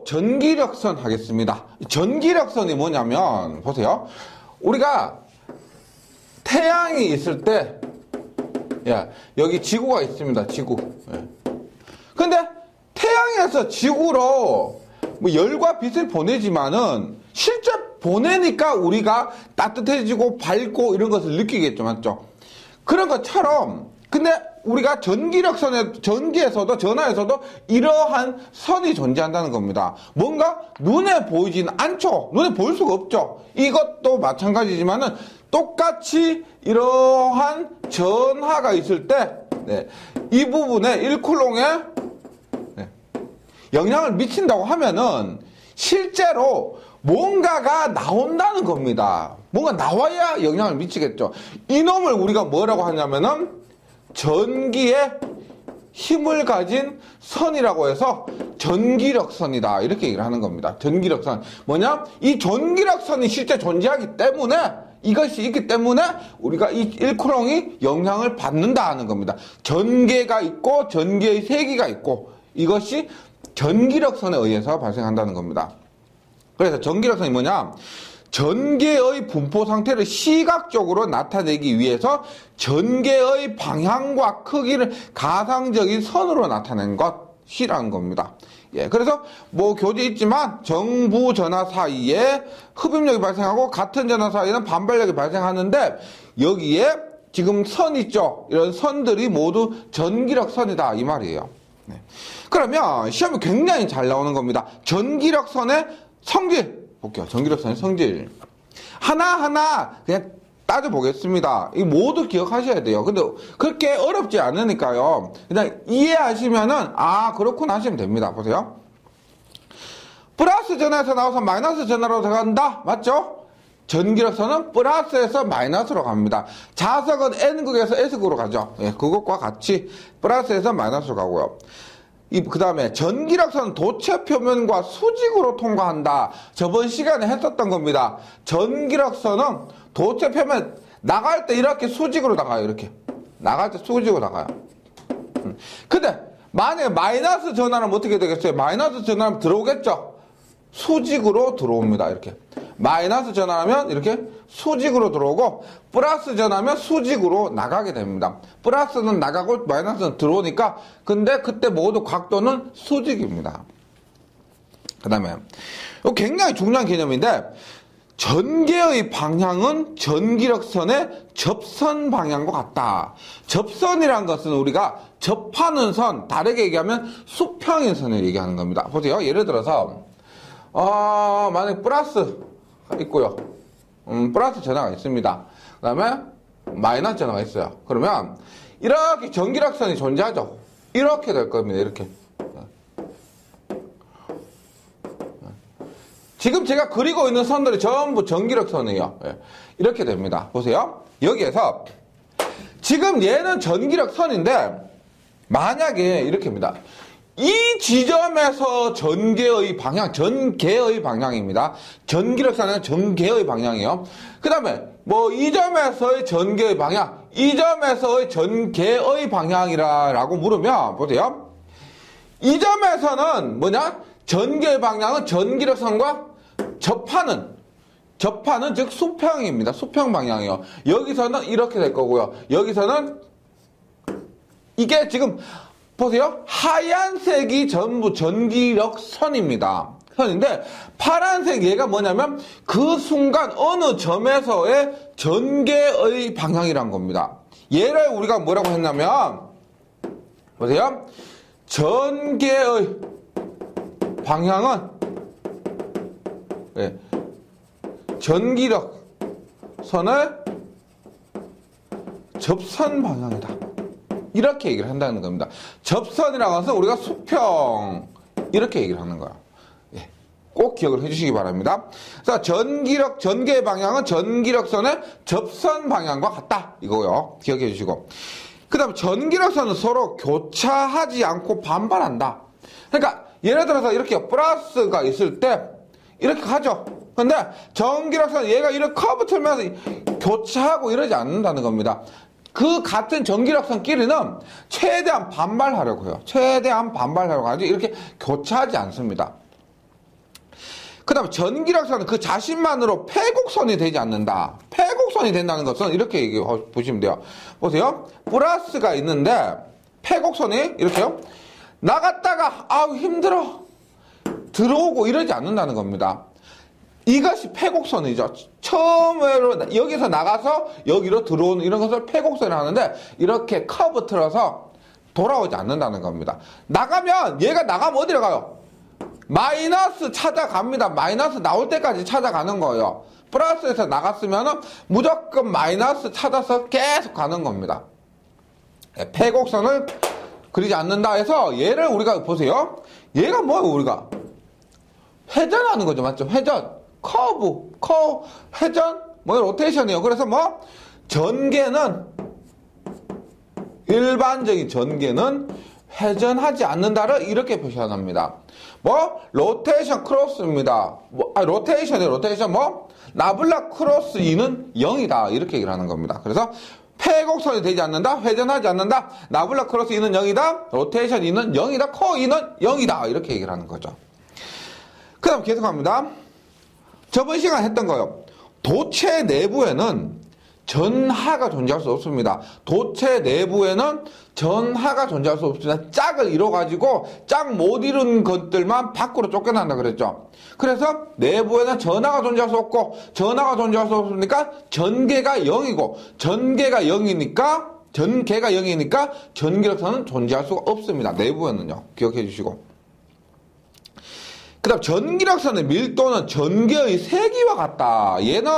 전기력선 하겠습니다. 전기력선이 뭐냐면 보세요. 우리가 태양이 있을 때 여기 지구가 있습니다. 지구. 근데 태양에서 지구로 뭐 열과 빛을 보내지만은 실제 보내니까 우리가 따뜻해지고 밝고 이런 것을 느끼겠죠. 맞죠? 그런 것처럼 근데 우리가 전기에서도 전화에서도 이러한 선이 존재한다는 겁니다. 뭔가 눈에 보이지는 않죠. 눈에 보일 수가 없죠. 이것도 마찬가지지만은 똑같이 이러한 전하가 있을 때 이 부분에 일쿨롱에 영향을 미친다고 하면은 실제로 뭔가가 나온다는 겁니다. 뭔가 나와야 영향을 미치겠죠. 이놈을 우리가 뭐라고 하냐면은 전기의 힘을 가진 선이라고 해서 전기력선이다. 이렇게 얘기를 하는 겁니다. 전기력선. 뭐냐? 이 전기력선이 실제 존재하기 때문에 이것이 있기 때문에 우리가 이 일쿨롱이 영향을 받는다 하는 겁니다. 전개가 있고 전기의 세기가 있고 이것이 전기력선에 의해서 발생한다는 겁니다. 그래서 전기력선이 뭐냐? 전개의 분포 상태를 시각적으로 나타내기 위해서 전개의 방향과 크기를 가상적인 선으로 나타낸 것이라는 겁니다. 그래서 뭐 교재 있지만 정부 전화 사이에 흡입력이 발생하고 같은 전화 사이에는 반발력이 발생하는데 여기에 지금 선 있죠? 이런 선들이 모두 전기력선이다 이 말이에요. 그러면 시험이 굉장히 잘 나오는 겁니다. 전기력선의 성질 볼게요. 전기력선의 성질 하나하나 그냥 따져보겠습니다. 이 모두 기억하셔야 돼요. 근데 그렇게 어렵지 않으니까요. 그냥 이해하시면은 그렇구나 하시면 됩니다. 보세요. 플러스 전화에서 나와서 마이너스 전화로 들어간다. 맞죠? 전기력선은 플러스에서 마이너스로 갑니다. 자석은 N극에서 S극으로 가죠. 그것과 같이 플러스에서 마이너스로 가고요. 그 다음에 전기력선은 도체 표면과 수직으로 통과한다. 저번 시간에 했었던 겁니다. 전기력선은 도체 표면 나갈 때 이렇게 수직으로 나가요. 이렇게 나갈 때 수직으로 나가요. 근데 만약에 마이너스 전화는 어떻게 되겠어요? 마이너스 전화는 들어오겠죠? 수직으로 들어옵니다. 이렇게 마이너스 전화하면 이렇게 수직으로 들어오고 플러스 전화하면 수직으로 나가게 됩니다. 플러스는 나가고 마이너스는 들어오니까 근데 그때 모두 각도는 수직입니다. 그 다음에 굉장히 중요한 개념인데 전개의 방향은 전기력선의 접선 방향과 같다. 접선이란 것은 우리가 접하는 선, 다르게 얘기하면 수평인 선을 얘기하는 겁니다. 보세요. 예를 들어서 만약에 플러스 있고요. 플러스 전화가 있습니다. 그 다음에 마이너스 전화가 있어요. 그러면 이렇게 전기력선이 존재하죠. 이렇게 될 겁니다. 이렇게. 지금 제가 그리고 있는 선들이 전부 전기력선이에요. 이렇게 됩니다. 보세요. 여기에서 지금 얘는 전기력선인데 만약에 이렇게입니다. 이 지점에서 전개의 방향입니다. 전기력선은 전개의 방향이에요. 그 다음에 이 점에서의 전개의 방향, 이 점에서의 전개의 방향이라고 물으면 보세요. 이 점에서는 전개의 방향은 전기력선과 접하는 즉 수평입니다. 수평 방향이요. 여기서는 이렇게 될 거고요. 여기서는 이게 지금 보세요. 하얀색이 전부 전기력선입니다. 선인데 파란색 얘가 뭐냐면 그 순간 어느 점에서의 전개의 방향이란 겁니다. 얘를 우리가 뭐라고 했냐면 보세요. 전개의 방향은 전기력선의 접선 방향이다. 이렇게 얘기를 한다는 겁니다. 접선이라고 해서 우리가 수평 이렇게 얘기를 하는 거야. 꼭 기억을 해주시기 바랍니다. 그래서 전개의 방향은 전기력선의 접선 방향과 같다. 이거요. 기억해 주시고. 그 다음에 전기력선은 서로 교차하지 않고 반발한다. 그러니까 예를 들어서 이렇게 플러스가 있을 때 이렇게 가죠. 근데 전기력선은 얘가 이렇게 커브 틀면서 교차하고 이러지 않는다는 겁니다. 그 같은 전기력선끼리는 최대한 반발하려고 해요. 최대한 반발하려고 하지 이렇게 교차하지 않습니다. 그 다음에 전기력선은 그 자신만으로 패곡선이 되지 않는다. 패곡선이 된다는 것은 이렇게 보시면 돼요. 보세요. 플러스가 있는데 패곡선이 이렇게요. 나갔다가 아우 힘들어 들어오고 이러지 않는다는 겁니다. 이것이 패곡선이죠. 처음으로 여기서 나가서 여기로 들어오는 이런 것을 패곡선이 하는데 이렇게 커브 틀어서 돌아오지 않는다는 겁니다. 나가면 얘가 나가면 어디로 가요? 마이너스 찾아갑니다. 마이너스 나올 때까지 찾아가는 거예요. 플러스에서 나갔으면 무조건 마이너스 찾아서 계속 가는 겁니다. 패곡선을 그리지 않는다 해서 얘를 우리가 보세요. 얘가 뭐예요? 우리가 회전하는 거죠. 맞죠? 회전, 커브, 회전, 로테이션이에요. 그래서 전개는 일반적인 전개는 회전하지 않는다를 이렇게 표현합니다. 로테이션 크로스입니다. 로테이션 나블라 크로스 2는 0이다. 이렇게 얘기를 하는 겁니다. 그래서 패곡선이 되지 않는다, 회전하지 않는다, 나블라 크로스 2는 0이다, 로테이션 2는 0이다, 커 2는 0이다. 이렇게 얘기를 하는 거죠. 그 다음 계속합니다. 저번 시간에 했던 거요. 도체 내부에는 전하가 존재할 수 없습니다. 도체 내부에는 전하가 존재할 수 없습니다. 짝을 이뤄가지고 짝 못 이룬 것들만 밖으로 쫓겨난다 그랬죠. 그래서 내부에는 전하가 존재할 수 없고 전하가 존재할 수 없으니까 전개가 0이고 전개가 0이니까 전기력선은 존재할 수가 없습니다. 내부에는요. 기억해 주시고. 그 다음 전기력선의 밀도는 전기의 세기와 같다. 얘는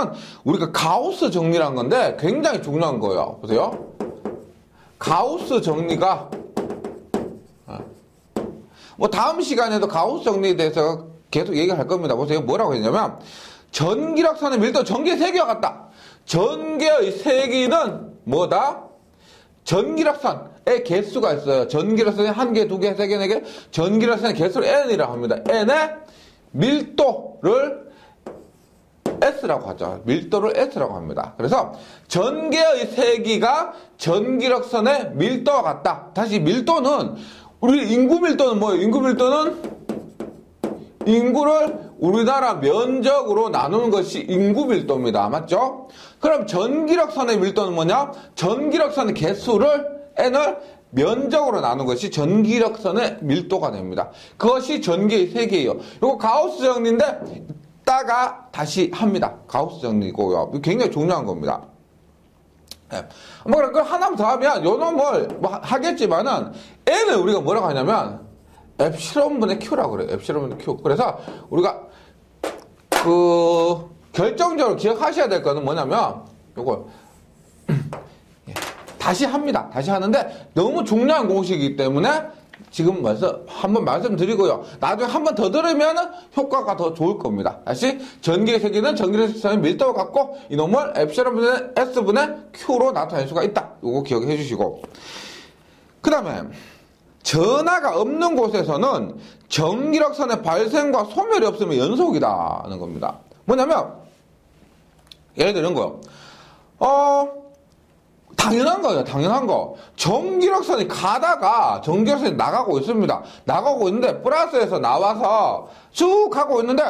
우리가 가우스 정리란 건데 굉장히 중요한 거예요. 보세요. 가우스 정리가 다음 시간에도 가우스 정리에 대해서 계속 얘기할 겁니다. 보세요. 뭐라고 했냐면 전기력선의 밀도 전기의 세기와 같다. 전기의 세기는 뭐다? 전기력선의 개수가 있어요. 전기력선이 1개, 2개, 3개, 4개. 전기력선의 개수를 N이라고 합니다. N의 밀도를 S라고 하죠. 밀도를 S라고 합니다. 그래서 전개의 세기가 전기력선의 밀도와 같다. 다시 밀도는 우리 인구 밀도는 뭐예요? 인구 밀도는 인구를 우리나라 면적으로 나누는 것이 인구 밀도입니다. 맞죠? 그럼 전기력선의 밀도는 뭐냐? 전기력선의 개수를 N을 면적으로 나눈 것이 전기력선의 밀도가 됩니다. 그것이 전기의 세기예요. 이거 가우스 정리인데 이따가 다시 합니다. 가우스 정리고요. 굉장히 중요한 겁니다. 네. 그럼 하나만 더 하면 요 놈을 하겠지만은 N을 우리가 뭐라고 하냐면 엡실론분의 Q라고 그래요. 엡실론분의 Q. 그래서 우리가 결정적으로 기억하셔야 될 거는 뭐냐면 요거 다시 합니다. 다시 하는데 너무 중요한 공식이기 때문에 지금 한번 말씀드리고요. 나중에 한 번 더 들으면 효과가 더 좋을 겁니다. 다시 전기의 세기는 전기력선의 밀도와 같고 이놈을 엡실론분의 S분의 Q로 나타낼 수가 있다. 요거 기억해 주시고 그 다음에 전하가 없는 곳에서는 전기력선의 발생과 소멸이 없으면 연속이다는 겁니다. 뭐냐면 예를 들어 이런 거요. 당연한 거예요. 당연한 거. 전기력선이 가다가 전기력선이 나가고 있습니다. 나가고 있는데 플러스에서 나와서 쭉 가고 있는데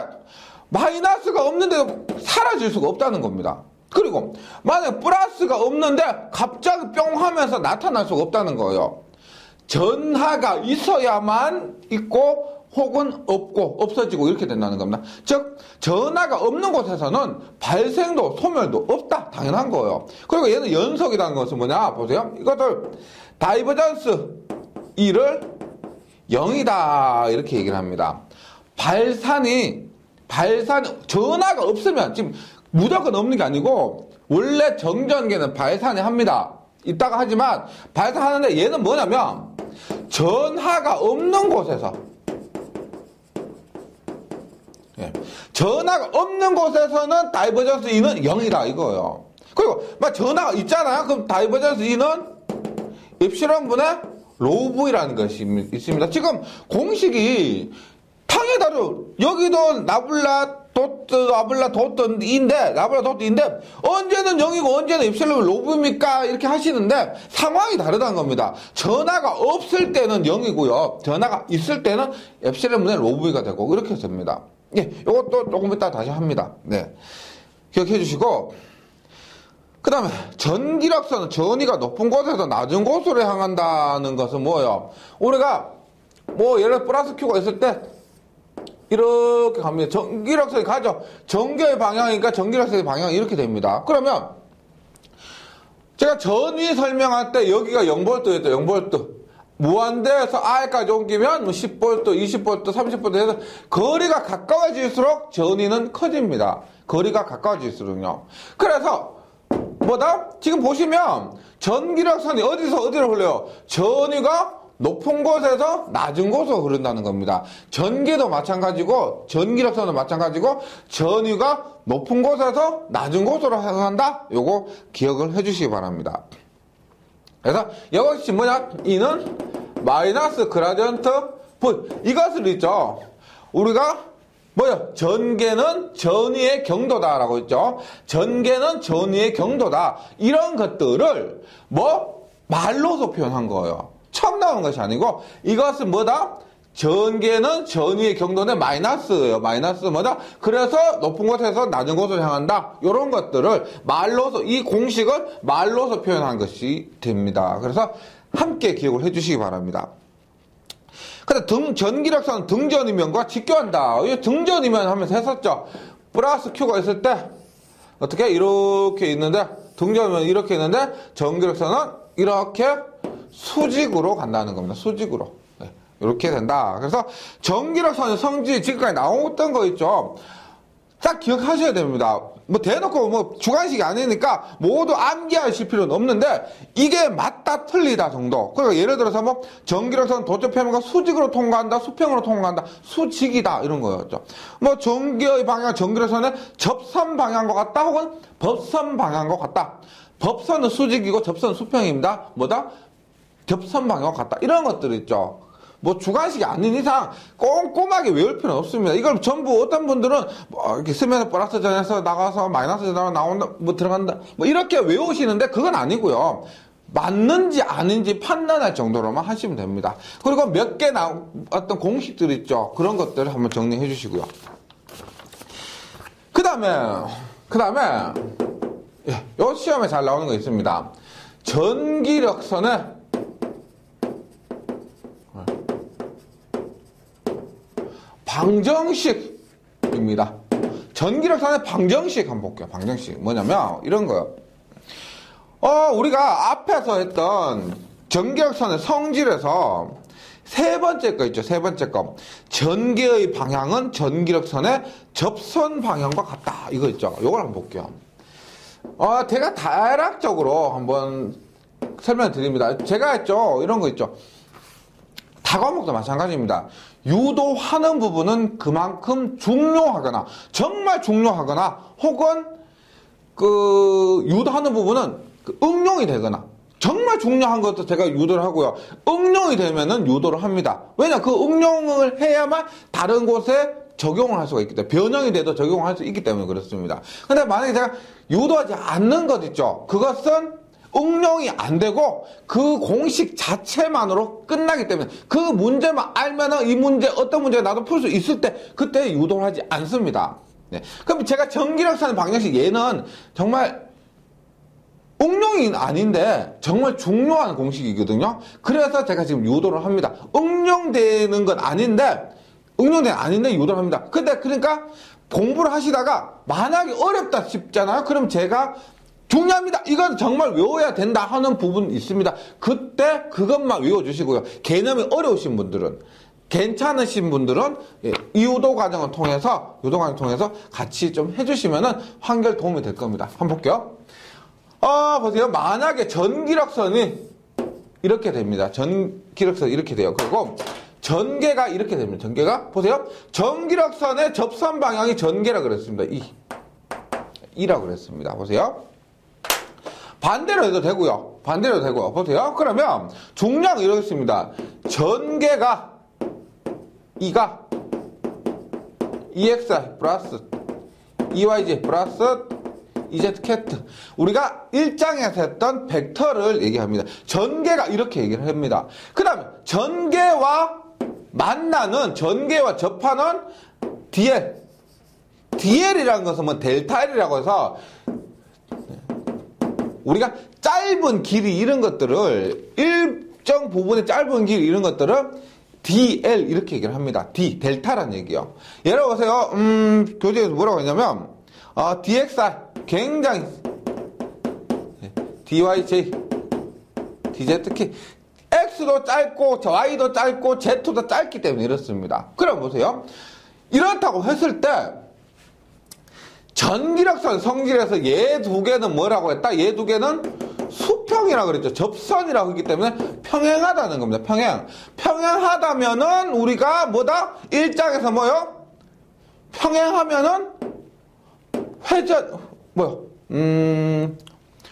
마이너스가 없는데도 사라질 수가 없다는 겁니다. 그리고 만약 플러스가 없는데 갑자기 뿅 하면서 나타날 수가 없다는 거예요. 전하가 있어야만 있고 혹은 없고 없어지고 이렇게 된다는 겁니다. 즉 전하가 없는 곳에서는 발생도 소멸도 없다. 당연한 거예요. 그리고 얘는 연속이라는 것은 뭐냐 보세요. 이것을 다이버전스 2를 0이다 이렇게 얘기를 합니다. 발산이 전하가 없으면 지금 무조건 없는 게 아니고 원래 정전기는 발산이 합니다. 이따가 하지만 발산하는데 얘는 뭐냐면 전하가 없는 곳에서 전하가 없는 곳에서는 다이버전스 2는 0이다 이거예요. 그리고 전하가 있잖아요. 그럼 다이버전스 2는 엡실론분의 로우 V라는 것이 있습니다. 지금 공식이 탕에다로 여기도 나블라 도트 2인데 언제는 0이고 언제는 엡실론 로우 V입니까? 이렇게 하시는데 상황이 다르다는 겁니다. 전하가 없을 때는 0이고요. 전하가 있을 때는 엡실론분의 로우 V가 되고 이렇게 됩니다. 예, 요것도 조금 이따 다시 합니다. 네. 기억해 주시고, 그 다음에 전기력선은 전위가 높은 곳에서 낮은 곳으로 향한다는 것은 뭐예요? 우리가 뭐 예를 들어 플러스 Q가 있을 때 이렇게 갑니다. 전기력선이 가죠. 전기의 방향이니까 전기력선의 방향이 이렇게 됩니다. 그러면 제가 전위 설명할 때 여기가 0V였죠. 0V. 무한대에서 R까지 옮기면 10V, 20V, 30V 해서 거리가 가까워질수록 전위는 커집니다. 거리가 가까워질수록요. 그래서 뭐다? 지금 보시면 전기력선이 어디서 어디로 흘러요? 전위가 높은 곳에서 낮은 곳으로 흐른다는 겁니다. 전기도 마찬가지고 전기력선도 마찬가지고 전위가 높은 곳에서 낮은 곳으로 향한다. 요거 기억을 해주시기 바랍니다. 그래서 이것이 뭐냐? 이는 마이너스 그라디언트 V. 이것을 있죠. 우리가 뭐요? 전개는 전위의 경도다라고 했죠. 전개는 전위의 경도다. 이런 것들을 뭐 말로서 표현한 거예요. 처음 나오는 것이 아니고 이것은 뭐다? 전개는 전위의 경도인데 마이너스예요. 마이너스 뭐다? 그래서 높은 곳에서 낮은 곳으로 향한다. 이런 것들을 말로서 이 공식을 말로서 표현한 것이 됩니다. 그래서 함께 기억을 해주시기 바랍니다. 근데 전기력선은 등전이면과 직교한다. 등전이면 하면서 했었죠. 플러스 Q가 있을 때 어떻게 이렇게 있는데 등전이면 이렇게 있는데 전기력선은 이렇게 수직으로 간다는 겁니다. 수직으로. 네, 이렇게 된다. 그래서 전기력선의 성질이 지금까지 나왔던 거 있죠. 딱 기억하셔야 됩니다. 뭐 대놓고 뭐 주관식이 아니니까 모두 암기하실 필요는 없는데 이게 맞다 틀리다 정도. 그러니까 예를 들어서 뭐 전기력선 도처 표면과 수직으로 통과한다, 수평으로 통과한다, 수직이다 이런 거였죠. 뭐 전기의 방향, 전기력선은 접선 방향과 같다 혹은 법선 방향과 같다. 법선은 수직이고 접선은 수평입니다. 뭐다? 접선 방향과 같다. 이런 것들 있죠. 뭐 주관식이 아닌 이상 꼼꼼하게 외울 필요는 없습니다. 이걸 전부 어떤 분들은 뭐 이렇게 쓰면서 플러스 전에서 나가서 마이너스 전으로 나온다, 뭐 들어간다, 뭐 이렇게 외우시는데 그건 아니고요. 맞는지 아닌지 판단할 정도로만 하시면 됩니다. 그리고 몇 개 나왔던 공식들 있죠. 그런 것들을 한번 정리해 주시고요. 그 다음에 요 시험에 잘 나오는 거 있습니다. 전기력선의 방정식입니다. 전기력선의 방정식 한번 볼게요. 방정식 뭐냐면 이런 거요. 우리가 앞에서 했던 전기력선의 성질에서 세 번째 거 있죠. 세 번째 거. 전개의 방향은 전기력선의 접선 방향과 같다. 이거 있죠. 이걸 한번 볼게요. 제가 대략적으로 한번 설명을 드립니다. 제가 했죠. 이런 거 있죠. 다과목도 마찬가지입니다. 유도하는 부분은 그만큼 중요하거나 정말 중요하거나 혹은 그 유도하는 부분은 응용이 되거나 정말 중요한 것도 제가 유도를 하고요. 응용이 되면은 유도를 합니다. 왜냐? 그 응용을 해야만 다른 곳에 적용을 할 수가 있기 때문에 변형이 돼도 적용을 할 수 있기 때문에 그렇습니다. 근데 만약에 제가 유도하지 않는 것 있죠. 그것은 응용이 안 되고 그 공식 자체만으로 끝나기 때문에 그 문제만 알면은 이 문제 어떤 문제가 나도 풀 수 있을 때 그때 유도를 하지 않습니다. 네. 그럼 제가 전기력선 방정식 얘는 정말 응용이 아닌데 정말 중요한 공식이거든요. 그래서 제가 지금 유도를 합니다. 응용되는 건 아닌데 유도를 합니다. 근데 그러니까 공부를 하시다가 만약에 어렵다 싶잖아요. 그럼 제가 중요합니다. 이건 정말 외워야 된다 하는 부분이 있습니다. 그때 그것만 외워주시고요. 개념이 어려우신 분들은, 괜찮으신 분들은 이 유도 과정을 통해서 같이 좀 해주시면은 한결 도움이 될 겁니다. 한번 볼게요. 보세요. 만약에 전기력선이 이렇게 됩니다. 전기력선이 이렇게 돼요. 그리고 전개가 이렇게 됩니다. 전개가 보세요. 전기력선의 접선 방향이 전개라 그랬습니다. 이라고 그랬습니다. 보세요. 반대로 해도 되고요. 보세요. 그러면 중량 이렇습니다. 전개가 E가 EX 플러스 EYG 플러스 EZ 캣. 우리가 1장에서 했던 벡터를 얘기합니다. 전개가 이렇게 얘기를 합니다. 그 다음에 전개와 접하는 DL. DL이라는 것은 뭐 델타 L이라고 해서 우리가 짧은 길이 이런 것들을 일정 부분의 짧은 길 이런 것들을 DL 이렇게 얘기를 합니다. D 델타라는 얘기요. 예를 보세요. 교재에서 뭐라고 했냐면 DXR 굉장히 DYJ DZK X도 짧고 Y도 짧고 Z도 짧기 때문에 이렇습니다. 그럼 보세요. 이렇다고 했을 때 전기력선 성질에서 얘 두 개는 뭐라고 했다? 얘 두 개는 수평이라고 그랬죠. 접선이라고 했기 때문에 평행하다는 겁니다. 평행. 평행하다면은 우리가 뭐다? 일장에서 뭐요? 평행하면은 회전 뭐요?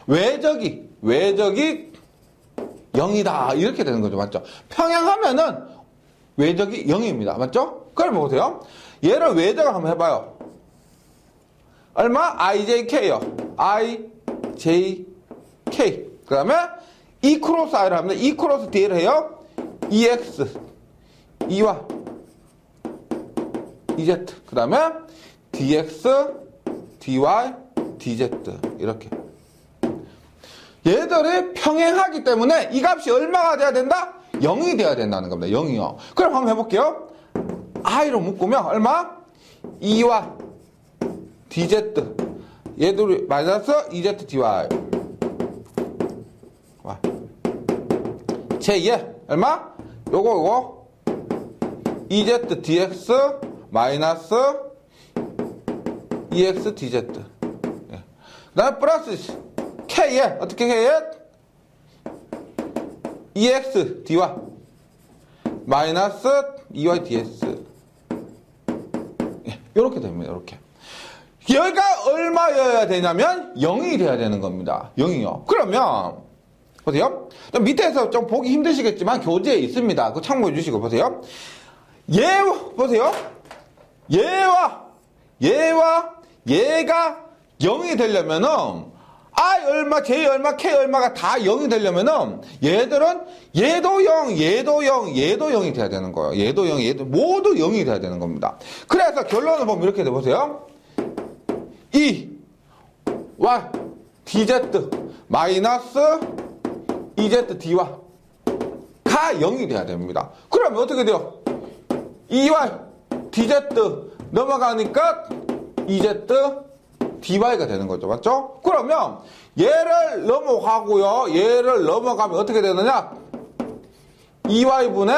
외적이 0이다. 이렇게 되는 거죠. 맞죠? 평행하면은 외적이 0입니다. 맞죠? 그럼 보세요. 얘를 외적을 한번 해봐요. 얼마? IJK요. IJK. 그 다음에 E 크로스 I를 합니다. E 크로스 D를 해요. EX. E와 EZ. 그 다음에 DX, DY, DZ. 이렇게. 얘들이 평행하기 때문에 이 값이 얼마가 돼야 된다? 0이 돼야 된다는 겁니다. 0이요. 그럼 한번 해볼게요. I로 묶으면 얼마? E와 DZ. 얘들이 마이너스 EZ, DY. 제2에 얼마? 요거 EZ, DX 마이너스 EX, DZ. 그 다음에 플러스 K에 어떻게 해야? EX, DY 마이너스 EY, DS. 이렇게 됩니다. 이렇게. 얘가 얼마여야 되냐면 0이 돼야 되는 겁니다. 0이요. 그러면 보세요. 좀 밑에서 좀 보기 힘드시겠지만 교재에 있습니다. 그거 참고해 주시고 보세요. 보세요. 얘가 0이 되려면은 I 얼마, J 얼마, K 얼마가 다 0이 되려면은 얘들은 얘도 0, 얘도 0, 얘도 0이 돼야 되는 거예요. 얘도 0, 얘도 모두 0이 돼야 되는 겁니다. 그래서 결론을 보면 이렇게 돼 보세요. E, Y, DZ 마이너스 EZ, DY가 0이 돼야 됩니다. 그러면 어떻게 돼요? EY, DZ 넘어가니까 EZ, DY가 되는 거죠. 맞죠? 그러면 얘를 넘어가고요. 얘를 넘어가면 어떻게 되느냐? EY분의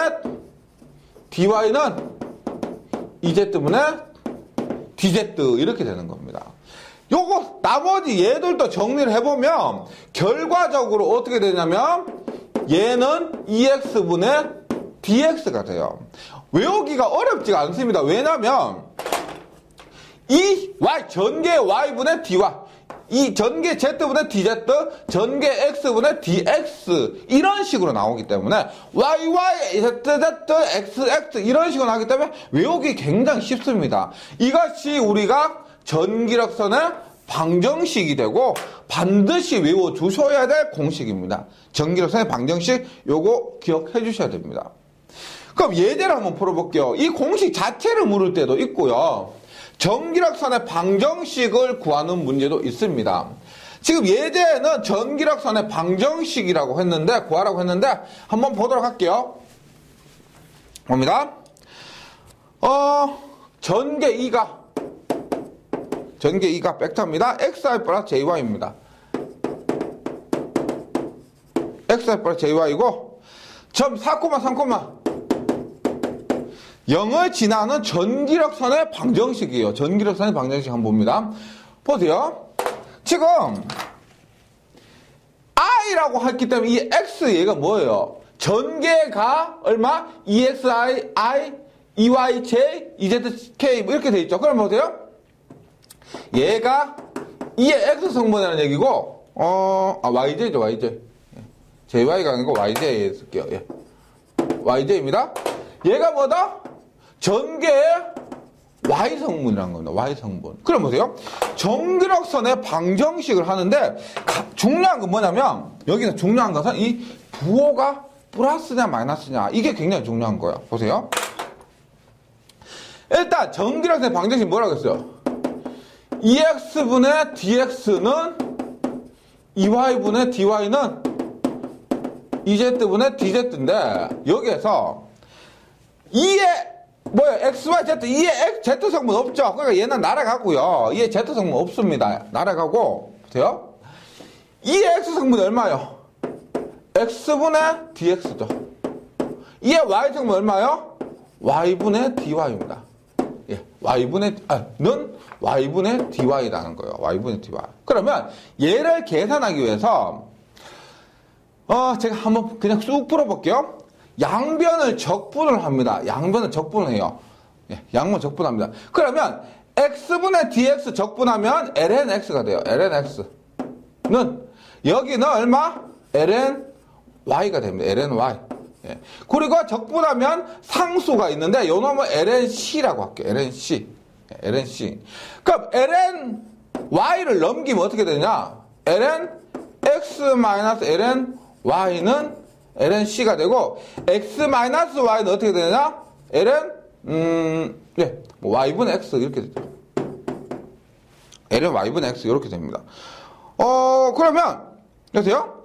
DY는 EZ분의 DZ 이렇게 되는 겁니다. 요거 나머지 얘들도 정리를 해보면 결과적으로 어떻게 되냐면 얘는 EX분의 DX가 돼요. 외우기가 어렵지가 않습니다. 왜냐면 이 Y 전개 Y분의 DY 이 전개 Z분의 DZ 전개 X분의 DX 이런 식으로 나오기 때문에 YY ZZ XX 이런 식으로 나오기 때문에 외우기 굉장히 쉽습니다. 이것이 우리가 전기력선의 방정식이 되고 반드시 외워주셔야 될 공식입니다. 전기력선의 방정식 요거 기억해 주셔야 됩니다. 그럼 예제를 한번 풀어볼게요. 이 공식 자체를 물을 때도 있고요. 전기력선의 방정식을 구하는 문제도 있습니다. 지금 예제는 전기력선의 방정식이라고 했는데 구하라고 했는데 한번 보도록 할게요. 봅니다. 전개 2가 벡터입니다. xi 플러스 jy입니다. xi 플러스 jy이고 점 4,3, 0을 지나는 전기력선의 방정식이에요. 전기력선의 방정식 한번 봅니다. 보세요. 지금 i라고 했기 때문에 이 x 얘가 뭐예요? 전개가 얼마? exi, i, eyj, ezk 이렇게 돼 있죠. 그럼 보세요. 얘가 이의 x 성분이라는 얘기고 yj죠. yj. jy가 아니고 yj 쓸게요. 예. yj입니다. 얘가 뭐다? 전개의 Y성분이라는 겁니다. Y성분. 그럼 보세요. 전기력선의 방정식을 하는데 중요한 건 뭐냐면 여기서 중요한 것은 이 부호가 플러스냐 마이너스냐 이게 굉장히 중요한 거예요. 보세요. 일단 전기력의 방정식 뭐라고 했어요? 2x분의 dx는 2y분의 dy는 2z분의 dz인데 여기에서 2의 뭐예요? x, y, z 2의 z성분 없죠? 그러니까 얘는 날아가고요. 2의 z성분 없습니다. 날아가고 보세요. 2의 x성분이 얼마예요? x분의 dx죠. 2의 y성분 얼마예요? y분의 dy입니다. 예, 는 y분의 dy라는 거예요. y분의 dy. 그러면 얘를 계산하기 위해서 제가 한번 그냥 쑥 풀어볼게요. 양변을 적분을 합니다. 양변을 적분을 해요. 예, 양변 적분합니다. 그러면 x분의 dx 적분하면 ln x가 돼요. ln x는 여기는 얼마? ln y가 됩니다. ln y. 예. 그리고 적분하면 상수가 있는데 요 놈은 ln-c라고 할게요. ln-c. 예, ln-c. 그럼 ln y를 넘기면 어떻게 되냐? ln x-ln y는 ln-c가 되고 x-y는 어떻게 되냐? ln y분의 x 이렇게 되죠. ln y분의 x 이렇게 됩니다. 그러면 여보세요?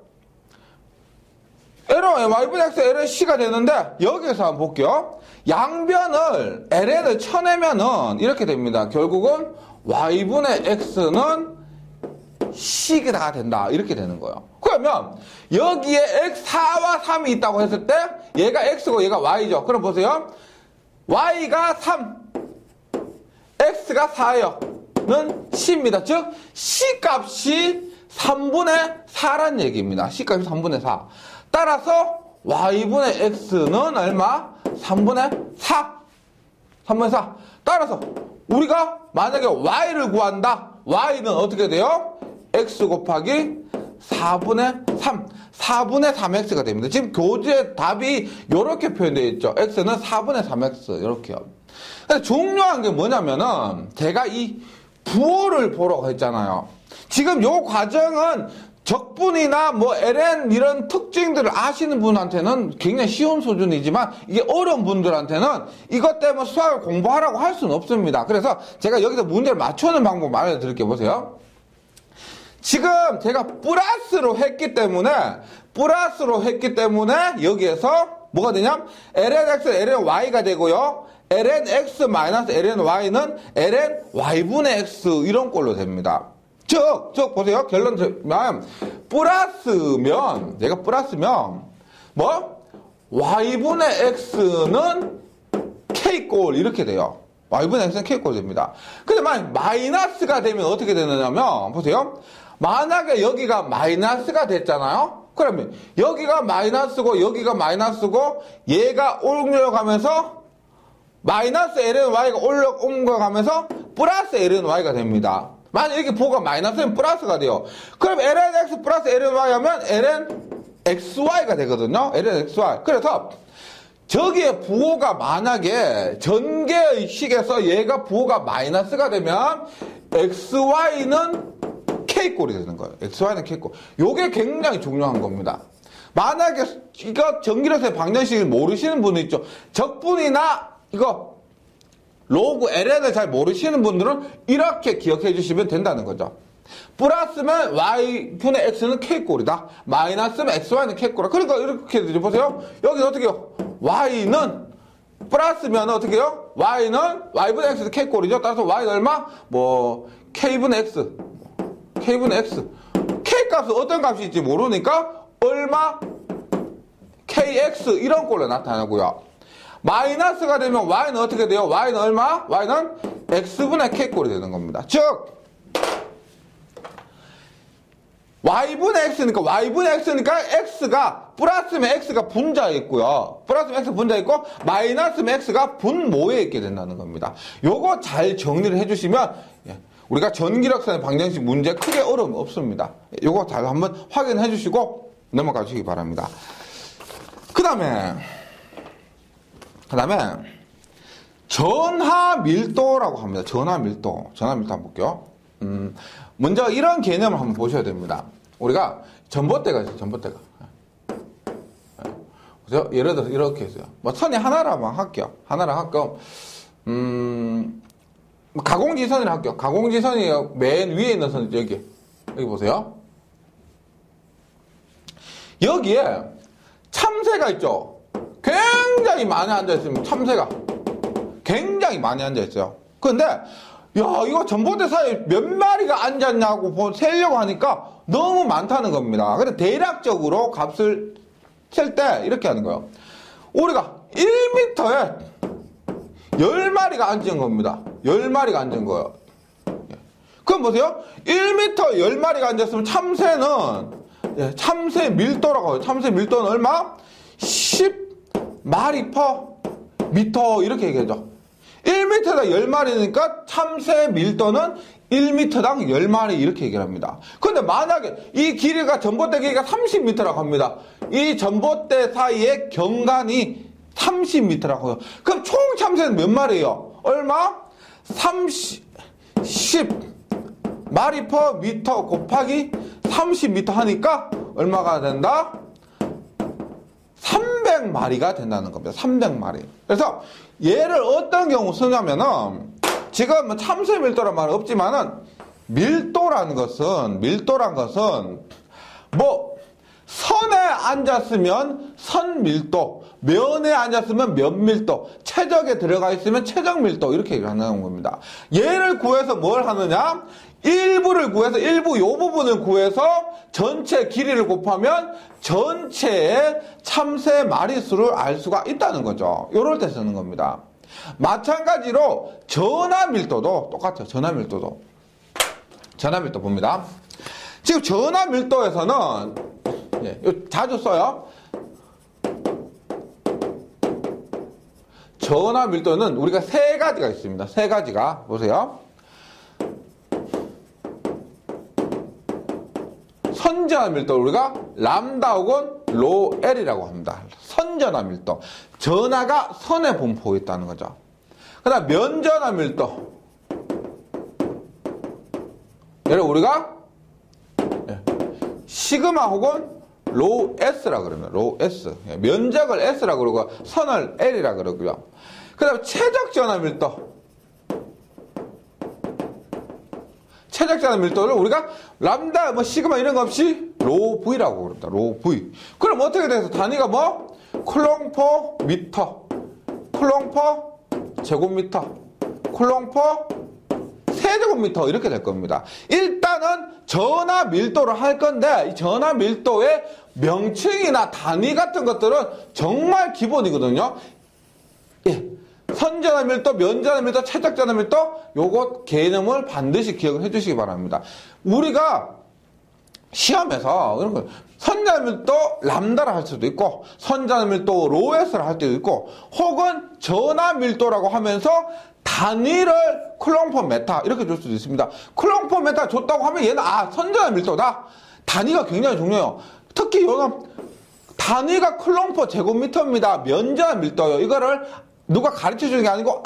ln y분의 x ln-c가 되는데 여기서 한번 볼게요. 양변을 ln을 쳐내면은 이렇게 됩니다. 결국은 y분의 x는 c가 된다. 이렇게 되는 거예요. 그러면 여기에 x4와 3이 있다고 했을 때 얘가 x고 얘가 y죠. 그럼 보세요. y가 3, x가 4예요. 는 c입니다. 즉 c 값이 3분의 4란 얘기입니다. c 값이 3분의 4. 따라서 y분의 x는 얼마? 3분의 4. 3분의 4. 따라서 우리가 만약에 y를 구한다. y는 어떻게 돼요? x 곱하기 4분의 3. 4분의 3x가 됩니다. 지금 교재 답이 이렇게 표현되어 있죠. x는 4분의 3x 이렇게요. 중요한 게 뭐냐면은 제가 이 부호를 보라고 했잖아요. 지금 요 과정은 적분이나 뭐 ln 이런 특징들을 아시는 분한테는 굉장히 쉬운 수준이지만 이게 어려운 분들한테는 이것 때문에 수학을 공부하라고 할 수는 없습니다. 그래서 제가 여기서 문제를 맞추는 방법 알려드릴게요. 보세요. 지금 제가 플러스로 했기 때문에 여기에서 뭐가 되냐면 lnx, lny가 되고요. lnx-lny는 lny분의 x 이런 꼴로 됩니다. 즉 보세요. 결론 들면 플러스면 내가 플러스면 뭐 y분의 x는 k꼴 이렇게 돼요. y분의 x는 k꼴 됩니다. 근데 만약 마이너스가 되면 어떻게 되느냐면 보세요. 만약에 여기가 마이너스가 됐잖아요. 그러면 여기가 마이너스고 여기가 마이너스고 얘가 올려가면서 마이너스 lny가 올라가면서 플러스 lny가 됩니다. 만약 이렇게 부호가 마이너스면 플러스가 돼요. 그럼 lnx 플러스 lny 하면 lnxy가 되거든요. lnxy. 그래서 저기에 부호가 만약에 전개의 식에서 얘가 부호가 마이너스가 되면 xy는 k꼴이 되는 거예요. xy는 k꼴. 요게 굉장히 중요한 겁니다. 만약에 이거 전기력의 방정식을 모르시는 분이 있죠. 적분이나 이거 로그 ln을 잘 모르시는 분들은 이렇게 기억해 주시면 된다는 거죠. 플러스면 y분의 x는 k꼴이다. 마이너스면 xy는 k꼴이다. 그러니까 이렇게 되죠. 보세요. 여기서 어떻게 해요? y는 플러스면 어떻게 해요? y분의 x는 k꼴이죠. 따라서 y는 얼마? 뭐 k분의 x. k분의 x. k 값은 어떤 값일지 모르니까 얼마? kx 이런 꼴로 나타나고요. 마이너스가 되면 y는 어떻게 돼요? y는 얼마? y는 x분의 k꼴이 되는 겁니다. 즉 y분의 x니까 x가 플러스면 x가 분자에 있고요. 플러스면 x 분자에 있고 마이너스면 x가 분모에 있게 된다는 겁니다. 요거 잘 정리를 해주시면 우리가 전기력선의 방정식 문제 크게 어려움 없습니다. 요거 잘 한번 확인해 주시고 넘어가 주시기 바랍니다. 그 다음에 전하밀도라고 합니다. 전하밀도 한번 볼게요. 먼저 이런 개념을 한번 보셔야 됩니다. 우리가 전봇대가 있어요. 전봇대가. 예를 들어서 이렇게 했어요. 뭐 선이 하나라만 할게요. 하나라 할게요. 가공지선이라 할게요. 가공지선이 맨 위에 있는 선이죠. 여기 보세요. 여기에 참새가 있죠. 굉장히 많이 앉아있습니다. 참새가 굉장히 많이 앉아있어요. 그런데 야, 이거 전봇대 사이에 몇 마리가 앉았냐고 세려고 하니까 너무 많다는 겁니다. 근데 대략적으로 값을 셀 때 이렇게 하는 거예요. 우리가 1m에 10마리가 앉은 겁니다. 10마리가 앉은 거예요. 그럼 보세요. 1m 10마리가 앉았으면 참새는 참새 밀도라고 해요. 참새 밀도는 얼마? 10마리 퍼 미터 이렇게 얘기하죠. 1m당 10마리니까 참새 밀도는 1m당 10마리 이렇게 얘기를 합니다. 그런데 만약에 이 길이가 전봇대 길이가 30m라고 합니다. 이 전봇대 사이의 경간이 30m라고 해요. 그럼 총 참새는 몇 마리예요? 얼마? 10마리 퍼 미터 곱하기 30m 하니까 얼마가 된다? 300마리가 된다는 겁니다. 300마리. 그래서 얘를 어떤 경우 쓰냐면은 지금 뭐 참새 밀도란 말은 없지만은 밀도란 것은 뭐 선에 앉았으면 선 밀도, 면에 앉았으면 면 밀도, 최적에 들어가 있으면 최적 밀도 이렇게 얘기하는 겁니다. 얘를 구해서 뭘 하느냐? 일부를 구해서 일부 요 부분을 구해서 전체 길이를 곱하면 전체의 참새 마리수를 알 수가 있다는 거죠. 요럴 때 쓰는 겁니다. 마찬가지로 전화 밀도도 똑같아요. 전화 밀도 봅니다. 지금 전화 밀도에서는 자주 써요. 전화 밀도는 우리가 세 가지가 있습니다. 세 가지가 보세요. 선전화 밀도 우리가 람다 혹은 로 L이라고 합니다. 선전화 밀도. 전화가 선에 분포해 있다는 거죠. 그 다음 면전화 밀도. 얘를 우리가 시그마 혹은 로 S라 그러면 로 S. 면적을 S라 그러고 선을 L이라 그러고요. 그 다음 최적 전화 밀도. 최적 전화 밀도를 우리가 람다 뭐 시그마 이런 거 없이 로 V라고 그럽니다. 로 V. 그럼 어떻게 돼서 단위가 뭐? 쿨롱/미터, 쿨롱/ 제곱미터, 쿨롱/ 세제곱미터 이렇게 될 겁니다. 일단은 전화 밀도를 할 건데 이 전화 밀도의 명칭이나 단위 같은 것들은 정말 기본이거든요. 선전화 밀도, 면전화 밀도, 최적전화 밀도 요것 개념을 반드시 기억을 해주시기 바랍니다. 우리가 시험에서 이런 거 선전화 밀도 람다라 할 수도 있고 선전화 밀도 로에스라 할 때도 있고 혹은 전화 밀도라고 하면서 단위를 쿨롱/ 메타 이렇게 줄 수도 있습니다. 쿨롱/ 메타 줬다고 하면 얘는 선전화 밀도다. 단위가 굉장히 중요해요. 특히 이거는 단위가 쿨롱/ 제곱미터입니다. 면전화 밀도요. 이거를 누가 가르쳐 주는 게 아니고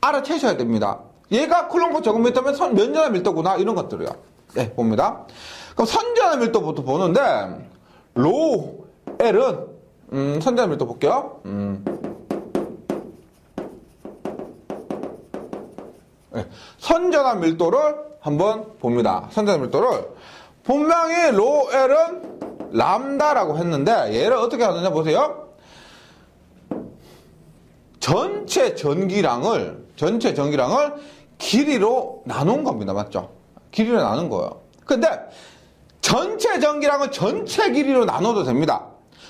알아채셔야 됩니다. 얘가 쿨롱/ 제곱미터면 면전화 밀도구나 이런 것들이요. 네, 봅니다. 그럼 선전화 밀도부터 보는데 로 L은 선전화 밀도 볼게요. 네, 선전화 밀도를 한번 봅니다. 선전화 밀도를 분명히 로 L은 람다라고 했는데 얘를 어떻게 하느냐 보세요. 전체 전기량을 길이로 나눈 겁니다. 맞죠? 길이로 나눈 거예요. 근데 전체 전기량을 전체 길이로 나눠도 됩니다.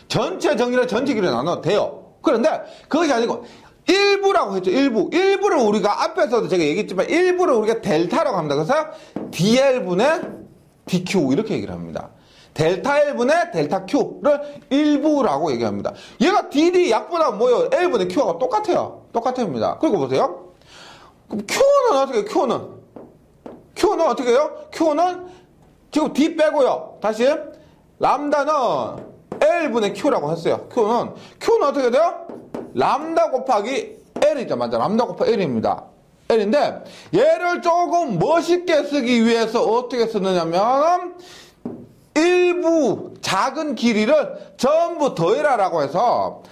전체 전기를 전체 길이로 나눠도 돼요. 그런데 그것이 아니고 일부라고 했죠. 일부를 우리가 앞에서도 제가 얘기했지만 일부를 우리가 델타라고 합니다. 그래서 DL분의 DQ 이렇게 얘기를 합니다. 델타 L분의 델타 Q를 일부라고 얘기합니다. 얘가 DD 약분하면 뭐예요? L분의 Q하고 똑같아요. 똑같습니다. 그리고 보세요. 그럼 Q는 어떻게 해요? Q는 어떻게 해요? Q는 지금 D 빼고요. 다시 람다는 L분의 Q라고 했어요. Q는 어떻게 돼요? 람다 곱하기 L이죠. 맞아. 람다 곱하기 L입니다. L인데 얘를 조금 멋있게 쓰기 위해서 어떻게 쓰느냐면 일부 작은 길이를 전부 더해라라고 해서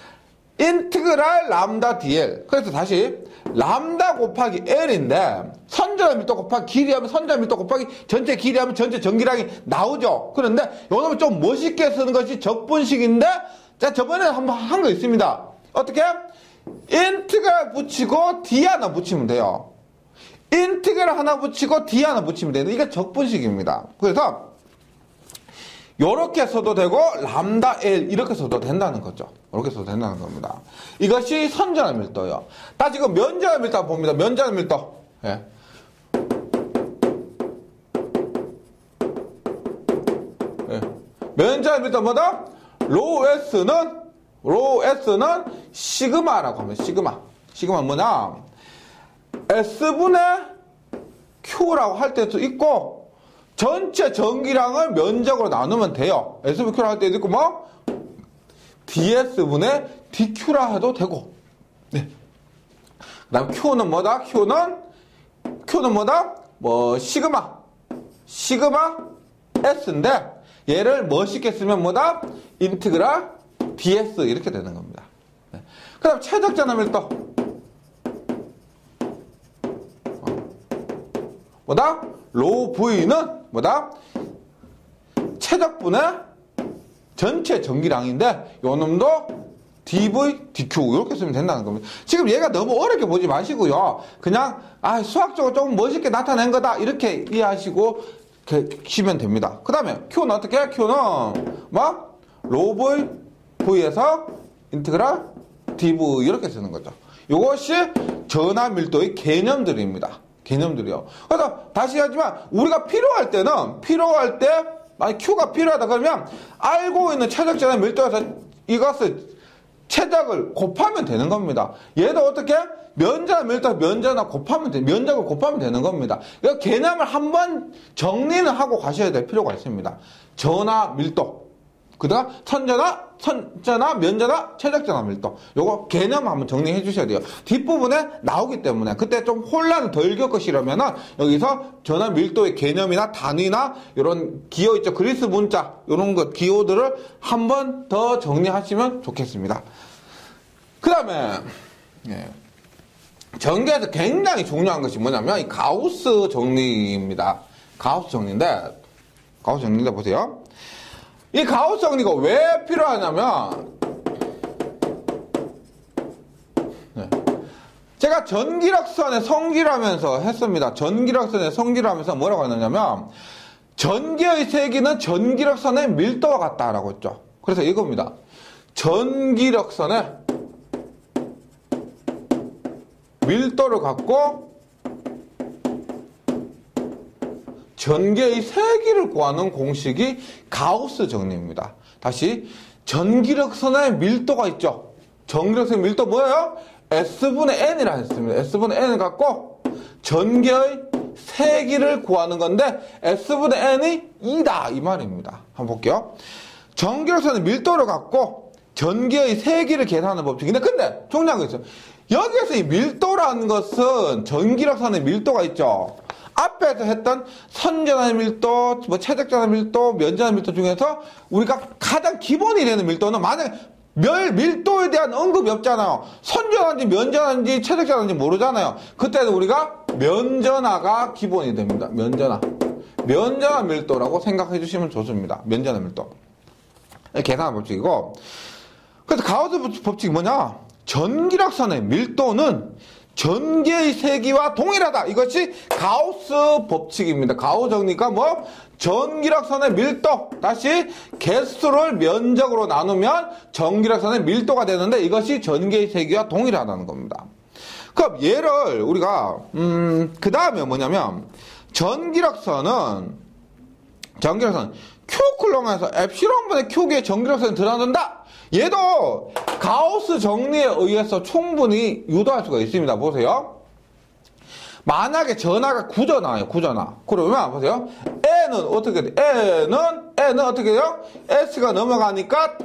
인티그랄 람다 dl. 그래서 다시 람다 곱하기 L인데 선전한 밀도 곱하기 길이 하면 선전한 밀도 곱하기 전체 길이 하면 전체 전기량이 나오죠. 그런데 요놈을 좀 멋있게 쓰는 것이 적분식인데 자, 저번에 한번 한 거 있습니다. 어떻게? 인티그랄 붙이고 D 하나 붙이면 돼요. 인티그랄 하나 붙이고 D 하나 붙이면 돼요. 이게 적분식입니다. 그래서 요렇게 써도 되고 람다 L 이렇게 써도 된다는 거죠. 이렇게 써도 된다는 겁니다. 이것이 선전한 밀도예요. 다 지금 면전한 밀도 봅니다. 면전한 밀도. 예. 예. 면전한 밀도 뭐다? 로 S는 시그마라고 하면 시그마. 시그마 뭐냐? S분의 Q라고 할 때도 있고 전체 전기량을 면적으로 나누면 돼요. S분의 Q라 할 때도 있고 뭐 DS분의 DQ라 해도 되고. 네. 그 다음 Q는 뭐다? Q는 뭐다? 뭐 시그마 S인데 얘를 멋있게 쓰면 뭐다? 인티그랄 DS 이렇게 되는 겁니다. 네. 그 다음 최적전압 밀도 뭐다? 로 V는 뭐다? 최적분의 전체 전기량인데 요 놈도 dV, dQ 이렇게 쓰면 된다는 겁니다. 지금 얘가 너무 어렵게 보지 마시고요. 그냥 수학적으로 조금 멋있게 나타낸 거다 이렇게 이해하시고 치면 됩니다. 그 다음에 Q는 어떻게 해? Q는 뭐? 로 V, V에서 인티그랄 dV 이렇게 쓰는 거죠. 이것이 전압 밀도의 개념들입니다. 개념들이요. 그래서 다시 하지만 우리가 필요할 때 만약 Q가 필요하다 그러면 알고 있는 최적 전압 밀도에서 이것을 최적을 곱하면 되는 겁니다. 얘도 어떻게? 면전압 밀도 면전을 곱하면 되는 겁니다. 이 개념을 한번 정리는 하고 가셔야 될 필요가 있습니다. 전압 밀도, 그다음 선전압, 면전압, 최적전압 밀도. 요거 개념 한번 정리해 주셔야 돼요. 뒷부분에 나오기 때문에 그때 좀 혼란을 덜 겪으시려면은 여기서 전압 밀도의 개념이나 단위나 이런 기호 있죠. 그리스 문자 이런 것 기호들을 한번 더 정리하시면 좋겠습니다. 그다음에 전기에서 굉장히 중요한 것이 뭐냐면 이 가우스 정리입니다. 가우스 정리인데 보세요. 이 가우스 정리가 왜 필요하냐면 제가 전기력선의 성질하면서 했습니다. 전기력선의 성질하면서 뭐라고 하느냐면 전기의 세기는 전기력선의 밀도와 같다라고 했죠. 그래서 이겁니다. 전기력선의 밀도를 갖고 전기의 세기를 구하는 공식이 가우스 정리입니다. 다시 전기력선의 밀도가 있죠. 전기력선의 밀도 뭐예요? S분의 N이라 했습니다. S분의 N을 갖고 전기의 세기를 구하는 건데 S분의 N이 2다 이 말입니다. 한번 볼게요. 전기력선의 밀도를 갖고 전기의 세기를 계산하는 법칙인데 근데 중요한 거 있어요. 여기에서 이 밀도라는 것은 전기력선의 밀도가 있죠. 앞에서 했던 선전압 밀도, 뭐 최적전압 밀도, 면전압 밀도 중에서 우리가 가장 기본이 되는 밀도는 만약에 밀도에 대한 언급이 없잖아요. 선전압인지 면전압인지 최적전압인지 모르잖아요. 그때는 우리가 면전압가 기본이 됩니다. 면전압 밀도라고 생각해 주시면 좋습니다. 면전압 밀도. 계산한 법칙이고. 그래서 가우스 법칙이 뭐냐? 전기력선의 밀도는 전기의 세기와 동일하다. 이것이 가우스 법칙입니다. 가우스 정리가 뭐? 전기력선의 밀도. 다시 개수를 면적으로 나누면 전기력선의 밀도가 되는데 이것이 전기의 세기와 동일하다는 겁니다. 그럼 얘를 우리가 그 다음에 뭐냐면 전기력선은 Q 쿨롱에서 엡실론분의 Q기의 전기력선이 드러난다. 얘도 가우스 정리에 의해서 충분히 유도할 수가 있습니다. 보세요. 만약에 전하가 구조 나와요. 구조나. 그러면 보세요. N은 어떻게 돼? N은 어떻게 돼요? S가 넘어가니까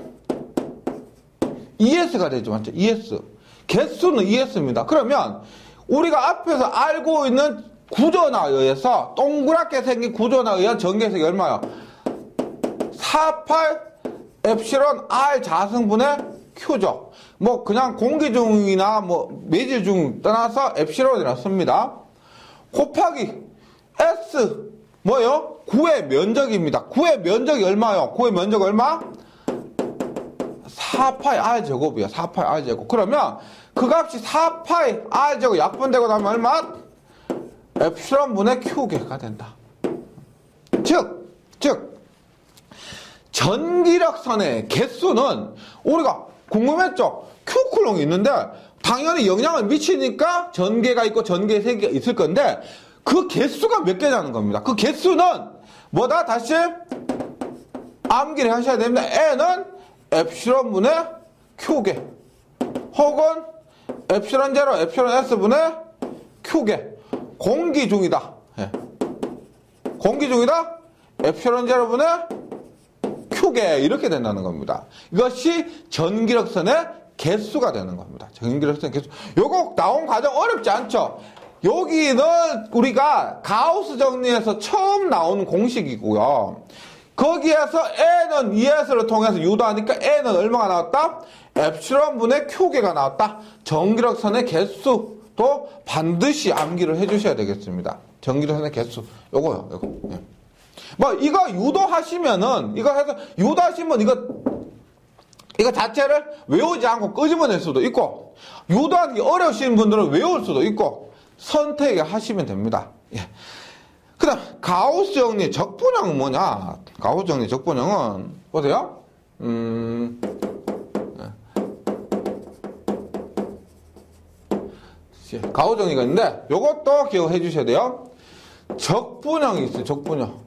ES가 되죠. 맞죠? ES. 개수는 ES입니다. 그러면 우리가 앞에서 알고 있는 구조나에 의해서 동그랗게 생긴 구조나에 의한 전기색이 얼마요? 48 엡실론 R 자승분의 Q죠. 뭐 그냥 공기중이나 뭐 매질중 떠나서 엡실론이라 씁니다. 곱하기 S 뭐요? 구의 면적입니다. 구의 면적이 얼마요? 구의 면적 얼마? 4파이 R 제곱이에요. 4파이 R 제곱. 그러면 그 값이 4파이 R 제곱 약분되고 나면 얼마? 엡실론 분의 Q개가 된다. 즉 전기력선의 개수는 우리가 궁금했죠? Q쿨롱이 있는데 당연히 영향을 미치니까 전개가 있고 전개 세기가 있을 건데 그 개수가 몇 개냐는 겁니다. 그 개수는 뭐다? 다시 암기를 하셔야 됩니다. N은 엡실론 분의 Q개 혹은 엡실론 제로 엡실론 S 분의 Q개 공기 중이다. 예. 공기 중이다. 엡실론 제로 분의 Q개 이렇게 된다는 겁니다. 이것이 전기력선의 개수가 되는 겁니다. 전기력선의 개수. 요거 나온 과정 어렵지 않죠? 여기는 우리가 가우스 정리에서 처음 나온 공식이고요. 거기에서 N은 ES를 통해서 유도하니까 N은 얼마가 나왔다? 엡실론 분의 Q개가 나왔다. 전기력선의 개수도 반드시 암기를 해주셔야 되겠습니다. 전기력선의 개수. 요거요. 요거. 예. 뭐 이거 유도하시면은 이거 해서 유도하시면 이거 자체를 외우지 않고 끄집어낼 수도 있고 유도하는 게 어려우신 분들은 외울 수도 있고 선택하시면 됩니다. 예. 그 다음 가우스 정리 적분형은 뭐냐? 가우스 정리 적분형은 보세요. 가우스 정리가 있는데 요것도 기억해 주셔야 돼요. 적분형이 있어요. 적분형.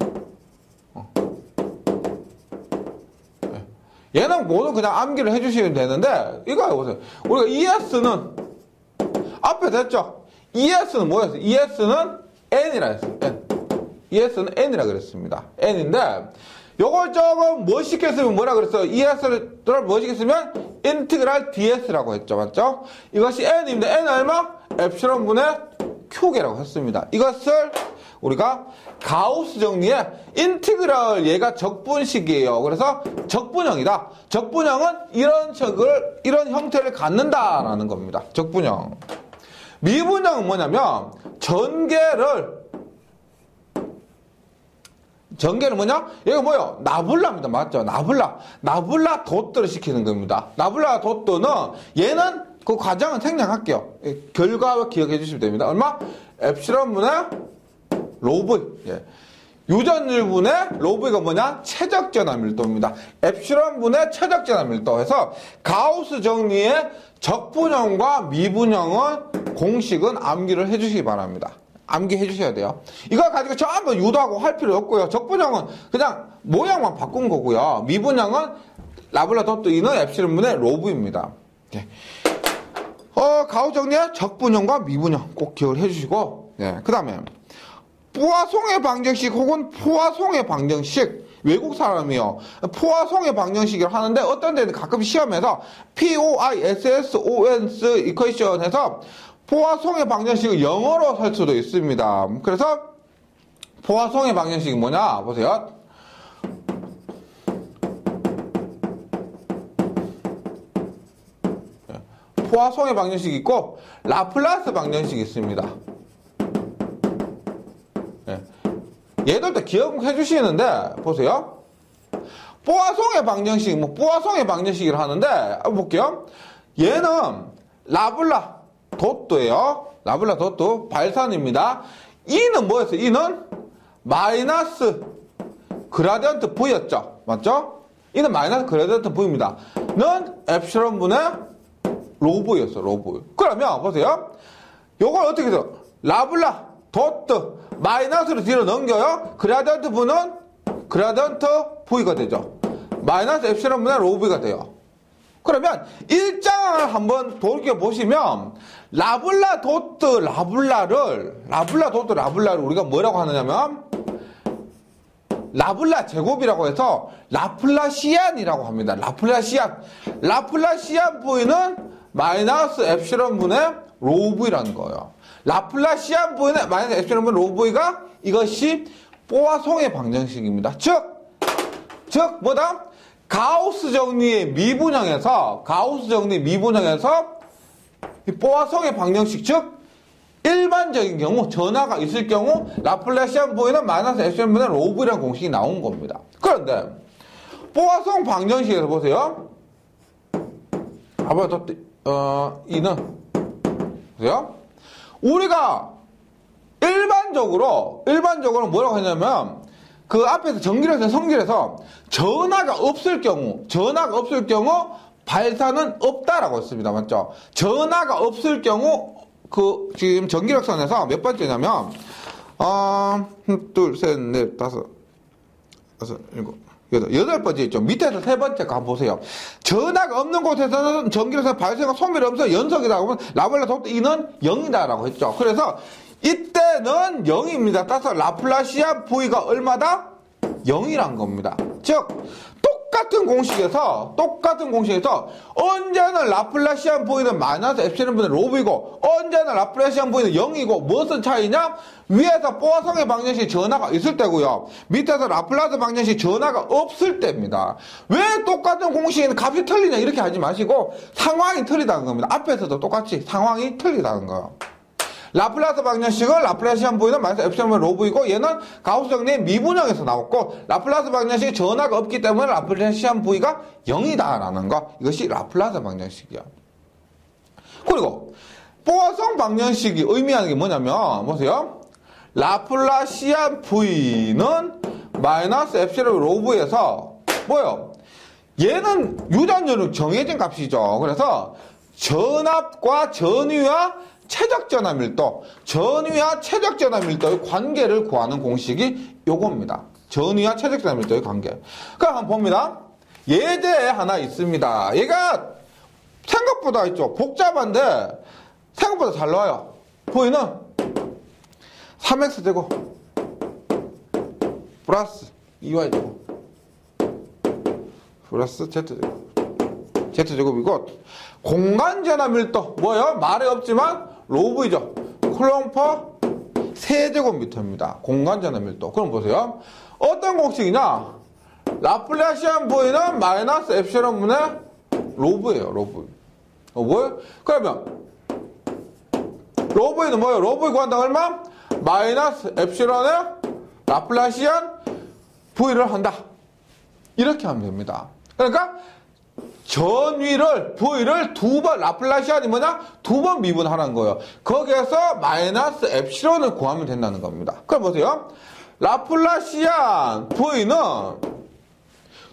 얘는 모두 그냥 암기를 해주시면 되는데 이거 보세요. 우리가 ES는 앞에 됐죠? ES는 뭐였어요? ES는 N이라 했어요. N. ES는 N이라 그랬습니다. N인데 요걸 조금 멋있게 쓰면 뭐라 그랬어요? ES를 멋있게 쓰면 인티그랄 DS라고 했죠. 맞죠? 이것이 N인데 N 얼마? 엡실론 분의 Q개라고 했습니다. 이것을 우리가 가우스 정리의 인티그랄 얘가 적분식이에요. 그래서 적분형이다. 적분형은 이런 형태를 갖는다라는 겁니다. 적분형. 미분형은 뭐냐면 전개를 뭐냐? 얘가 뭐요? 나블라입니다. 맞죠? 나블라 도트를 시키는 겁니다. 나블라 도트는 얘는 그 과정은 생략할게요. 결과와 기억해 주시면 됩니다. 얼마? 엡실론 분의 로브. 예. 유전율분의 로브가 뭐냐? 최적전압밀도입니다. 엡실론 분의 최적전압밀도 해서 가우스 정리의 적분형과 미분형은 공식은 암기를 해주시기 바랍니다. 암기해 주셔야 돼요. 이거 가지고 전부 유도하고 할 필요 없고요. 적분형은 그냥 모양만 바꾼 거고요. 미분형은 라블라 도트 이는 엡실론 분의 로브입니다. 예. 가우스 정리의 적분형과 미분형 꼭 기억을 해주시고, 예. 그 다음에 포화송의 방정식 혹은 포화송의 방정식. 외국 사람이요. 포화송의 방정식을 하는데 어떤 데는 가끔 시험에서 POISSONS 이퀘이션 해서 포화송의 방정식을 영어로 할 수도 있습니다. 그래서 포화송의 방정식이 뭐냐? 보세요. 포화송의 방정식이 있고 라플라스 방정식이 있습니다. 얘들도 기억해 주시는데 보세요. 포화송의 방정식, 포화송의 방정식을 하는데 볼게요. 얘는 라블라 도트예요. 라블라 도트 발산입니다. E는 뭐였어요? E는 마이너스 그라디언트 V였죠. 맞죠? E는 마이너스 그라디언트 V입니다. 는 엡실론 분의 로브였어. 로브. 그러면 보세요. 요걸 어떻게 해서 라블라 도트 마이너스로 뒤로 넘겨요. 그라디언트 V는 그라디언트 V가 되죠. 마이너스 엡실론 분의 로브가 돼요. 그러면 일장을 한번 돌려보시면 라블라 도트 라블라를 우리가 뭐라고 하느냐면 라블라 제곱이라고 해서 라플라시안이라고 합니다. 라플라시안 V는 마이너스 엡실론 분의 로브이라는 거예요. 라플라시안 V는 마이너스 엡실론 분의 로브이가 이것이 포화송의 방정식입니다. 즉 뭐다? 가우스 정리의 미분형에서 이 뽀아송의 방정식, 즉 일반적인 경우 전하가 있을 경우 라플라시안 부위는 마이너스 엡실론분의 로브라는 공식이 나온 겁니다. 그런데 뽀아송 방정식에서 보세요. 이는 보세요. 우리가 일반적으로 뭐라고 하냐면 그 앞에서 전기력에서 성질에서 전하가 없을 경우 발산은 없다라고 했습니다. 맞죠? 전하가 없을 경우 지금 전기력선에서 몇 번째냐면 둘, 셋, 넷, 다섯, 일곱, 여덟 번째 있죠. 밑에서 세 번째 가보세요. 전하가 없는 곳에서는 전기력선 발생과 소멸이 없어서 연속이다 하면 라플라스 독도 E는 0이다라고 했죠. 그래서 이때는 0입니다. 따라서 라플라시안 V가 얼마다? 0이란 겁니다. 즉 똑같은 공식에서 언제는 라플라시안 V는 마이너스 엡실론분의 로브이고 언제는 라플라시안 V는 0이고 무슨 차이냐? 위에서 뽀아송의 방정식 전하가 있을 때고요. 밑에서 라플라스 방정식 전하가 없을 때입니다. 왜 똑같은 공식에는 값이 틀리냐 이렇게 하지 마시고 상황이 틀리다는 겁니다. 앞에서도 똑같이 상황이 틀리다는 거예요. 라플라스 방정식은 라플라시안 V는 마이너스 엡실론분의 로브이고 얘는 가우스 정리의 미분형에서 나왔고 라플라스 방정식이 전하가 없기 때문에 라플라시안 V가 0이다라는 거. 이것이 라플라스 방정식이야. 그리고 뽀아송 방정식이 의미하는 게 뭐냐면 보세요. 라플라시안 V는 마이너스 엡실론 로브에서 뭐예요? 얘는 유전율은 정해진 값이죠. 그래서 전압과 전위와 최적전압 밀도의 관계를 구하는 공식이 요겁니다. 전위와 최적전압 밀도의 관계. 그럼 한번 봅니다. 예제에 하나 있습니다. 얘가 생각보다 있죠. 복잡한데 생각보다 잘 나와요. 보이는 3x제곱 플러스 2y제곱 플러스 z제곱이고 공간전압 밀도 뭐예요? 말이 없지만 로브이죠. 쿨롱 퍼 세제곱미터입니다. 공간전압 밀도. 그럼 보세요. 어떤 공식이냐? 라플라시안 V는 마이너스 엡실론분의 로브예요. 로브. 뭐예요? 그러면 로브이는 뭐예요? 로브이 구한다 얼마? 마이너스 엡실론의 라플라시안 V를 한다. 이렇게 하면 됩니다. 그러니까 전위를 V를 두 번 라플라시안이 뭐냐? 두 번 미분하는 거예요. 거기에서 마이너스 엡실론을 구하면 된다는 겁니다. 그럼 보세요. 라플라시안 V는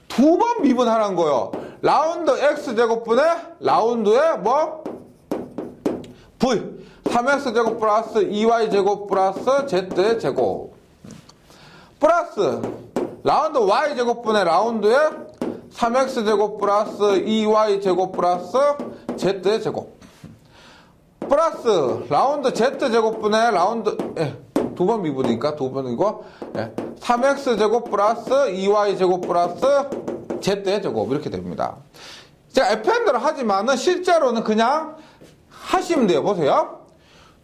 두 번 미분하는 거예요. 라운드 x제곱분의 라운드의 뭐? V 3x제곱 플러스 2y제곱 플러스 z제곱 플러스 라운드 y제곱분의 라운드의 3x제곱 플러스 2y제곱 플러스 z제곱 플러스 라운드 z제곱분의 라운드 두 번 미분이니까 두 번이고 3x제곱 플러스 2y제곱 플러스 z제곱 이렇게 됩니다. 제가 FN대로 하지만은 실제로는 그냥 하시면 돼요. 보세요.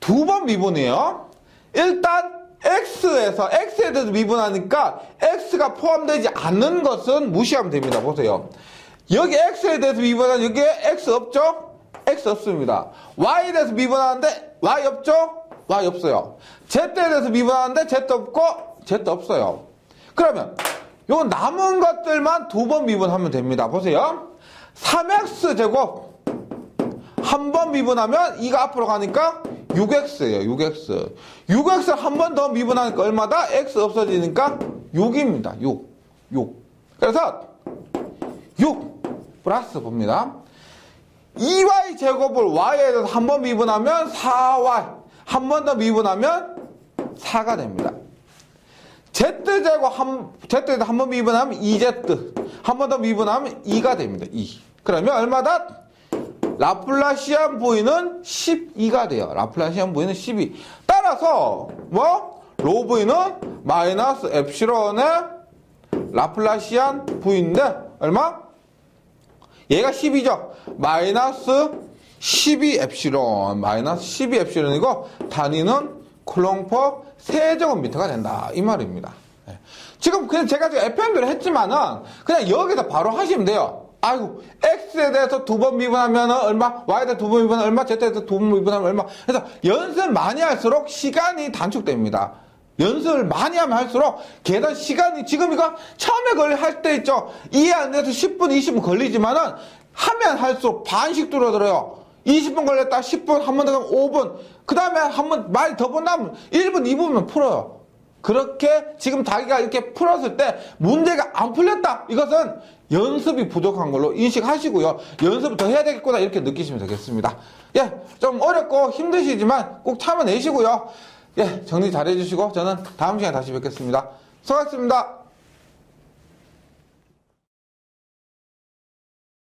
두 번 미분이에요. 일단 x에 대해서 미분하니까 x가 포함되지 않는 것은 무시하면 됩니다. 보세요. 여기 x에 대해서 미분하면 여기에 x 없죠? x 없습니다. y에 대해서 미분하는데 y 없죠? y 없어요. z에 대해서 미분하는데 z 없고 z 없어요. 그러면 요 남은 것들만 두 번 미분하면 됩니다. 보세요. 3x제곱 한 번 미분하면 2가 앞으로 가니까 6x예요. 6x를 한 번 더 미분하니까 얼마다? x 없어지니까 6입니다. 6. 그래서 6 플러스 봅니다. 2y 제곱을 y에 대해서 한 번 미분하면 4y 한 번 더 미분하면 4가 됩니다. z제곱 한 번 미분하면 2z 한 번 더 미분하면 2가 됩니다. 2. 그러면 얼마다? 라플라시안 V는 12가 돼요. 라플라시안 V는 12. 따라서 뭐? 로브이는 마이너스 엡실론의 라플라시안 V인데 얼마? 얘가 10이죠. 마이너스 12 엡실론. 마이너스 12 엡실론이고 단위는 쿨롱 퍼 세제곱미터가 된다. 이 말입니다. 지금 그냥 제가 지금 FM대로 했지만은 그냥 여기서 바로 하시면 돼요. 아이고, X에 대해서 2번 미분하면 얼마, Y에 대해서 2번 미분하면 얼마, Z에 대해서 2번 미분하면 얼마. 그래서 연습 많이 할수록 시간이 단축됩니다. 연습을 많이 하면 할수록 계산 시간이 지금 이거 처음에 할 때 있죠. 이해 안 돼서 10분, 20분 걸리지만은 하면 할수록 반씩 줄어들어요. 20분 걸렸다, 10분, 한 번 더 가면 5분. 그 다음에 한 번 많이 더 본다면 1분, 2분만 풀어요. 그렇게 지금 자기가 이렇게 풀었을 때 문제가 안 풀렸다. 이것은 연습이 부족한 걸로 인식하시고요. 연습을 더 해야 되겠구나 이렇게 느끼시면 되겠습니다. 예, 좀 어렵고 힘드시지만 꼭 참아내시고요. 예, 정리 잘 해주시고 저는 다음 시간에 다시 뵙겠습니다. 수고하셨습니다.